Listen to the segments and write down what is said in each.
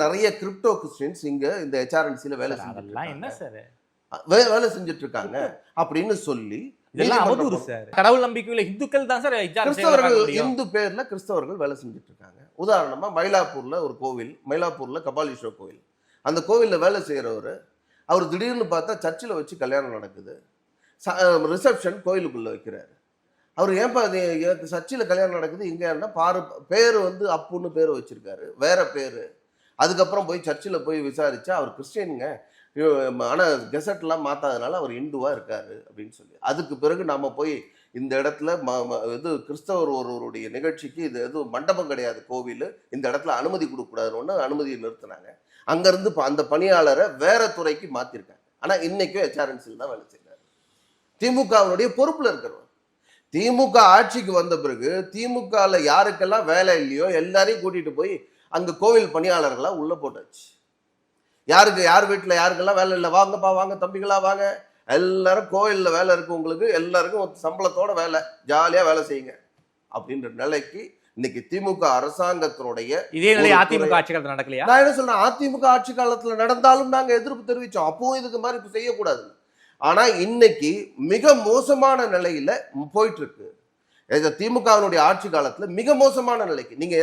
நிறைய crypto Christians இங்க இந்த ஹெச்ஆர்என்சில வேலை செஞ்சுட்டு என்ன சார் வேலை செஞ்சுட்டு இருக்காங்க அப்படின்னு சொல்லி கடவுள் நம்பிக்கையுள்ள இந்துக்கள் தான் சார் கிறிஸ்தவர்கள் இந்து பேர்ல கிறிஸ்தவர்கள் வேலை செஞ்சுட்டு இருக்காங்க. உதாரணமா மயிலாப்பூர்ல ஒரு கோவில், மயிலாப்பூர்ல கபாலீஸ்வரர் கோவில், அந்த கோவில்ல வேலை செய்யறவர் அவர் திடீர்னு பார்த்தா சர்ச்சில் வச்சு கல்யாணம் நடக்குது, ரிசப்ஷன் கோயிலுக்குள்ள வைக்கிறாரு. அவர் ஏன்பா சர்ச்சில் கல்யாணம் நடக்குது இங்கன்னா பேர் வந்து அப்புன்னு பேர் வச்சிருக்காரு, வேற பேரு. அதுக்கப்புறம் போய் சர்ச்சில் போய் விசாரிச்சா அவர் கிறிஸ்டியனுங்க, ஆனால் கெசட்லாம் மாற்றாதனால அவர் இந்துவா இருக்காரு அப்படின்னு சொல்லி. அதுக்கு பிறகு நாம போய் இந்த இடத்துல இது கிறிஸ்தவர் ஒருவருடைய நிகழ்ச்சிக்கு இது எதுவும் மண்டபம் கிடையாது கோவில், இந்த இடத்துல அனுமதி கொடுக்கக்கூடாதுன்னு அனுமதியை நிறுத்தினாங்க. அங்கிருந்து அந்த பணியாளரை வேற துறைக்கு மாத்திருக்காங்க. ஆனா இன்னைக்கும் ஹெச்ஆர்என்சியில் தான் வேலை செய்யறாரு. திமுகவினுடைய பொறுப்புல இருக்கிறவர். திமுக ஆட்சிக்கு வந்த பிறகு திமுகல யாருக்கெல்லாம் வேலை இல்லையோ எல்லாரையும் கூட்டிட்டு போய் அங்க கோவில் பணியாளர்களா உள்ள போட்டாச்சு. யார் வீட்டுல யாருக்கெல்லாம் வேலை இல்லை, வாங்கப்பா வாங்க தம்பிகளா வாங்க, எல்லாரும் கோயில்ல வேலை இருக்கு, உங்களுக்கு எல்லாருக்கும் சம்பளத்தோட வேலை, ஜாலியா வேலை செய்யுங்க அப்படின்ற நிலைக்கு இன்னைக்கு திமுக அரசாங்கத்தினுடைய இதே நிலை அதிமுக ஆட்சி காலத்துல நடக்கலையா? நான் என்ன சொன்னேன், அதிமுக ஆட்சி காலத்துல நடந்தாலும் நாங்க எதிர்ப்பு தெரிவிச்சோம், அப்பவும் இதுக்கு மாதிரி செய்யக்கூடாது. ஆனா இன்னைக்கு மிக மோசமான நிலையில போயிட்டு இருக்கு. திமுகவினுடைய ஆட்சி காலத்துல மிக மோசமான நிலைக்கு நீங்க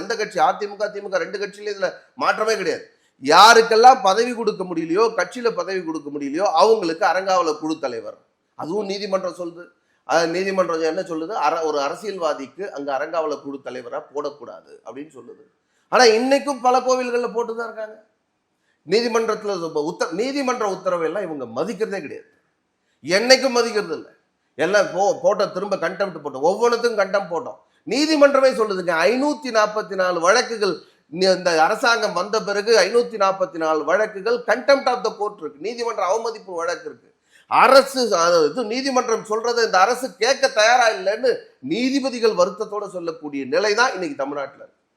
எந்த கட்சி, அதிமுக திமுக ரெண்டு கட்சியில இதுல மாற்றமே கிடையாது. யாருக்கெல்லாம் பதவி கொடுக்க முடியலையோ, கட்சியில பதவி கொடுக்க முடியலையோ அவங்களுக்கு அறங்காவலர் குழு தலைவர், அதுவும் நீதிமன்றம் சொல்லுது. நீதிமன்றம் என்ன சொல்லுது, ஒரு அரசியல்வாதிக்கு அங்க அறங்காவலர் குழு தலைவரா போடக்கூடாது அப்படின்னு சொல்லுது. ஆனா இன்னைக்கும் பல கோவில்கள்ல போட்டுதான் இருக்காங்க. நீதிமன்ற உத்தரவை எல்லாம் இவங்க மதிக்கிறதே கிடையாது, என்னைக்கும் மதிக்கிறது இல்லை. எல்லாம் போட்ட திரும்ப கண்டெம்ட் போட்டோம், ஒவ்வொன்றுக்கும் கண்டெம்ட் போட்டோம். நீதிமன்றமே சொல்லுதுங்க 544 வழக்குகள் இந்த அரசாங்கம் வந்த பிறகு 544 வழக்குகள் கண்டெம்ட் ஆஃப் த கோர்ட் இருக்கு, நீதிமன்ற அவமதிப்பு வழக்கு இருக்கு. அரசு நீதிமன்றம் சொல்றதை இந்த அரசு கேட்க தயாரா இல்லைன்னு நீதிபதிகள் வருத்தத்தோட சொல்லக்கூடிய நிலைதான் இன்னைக்கு தமிழ்நாட்டில் இருக்கு.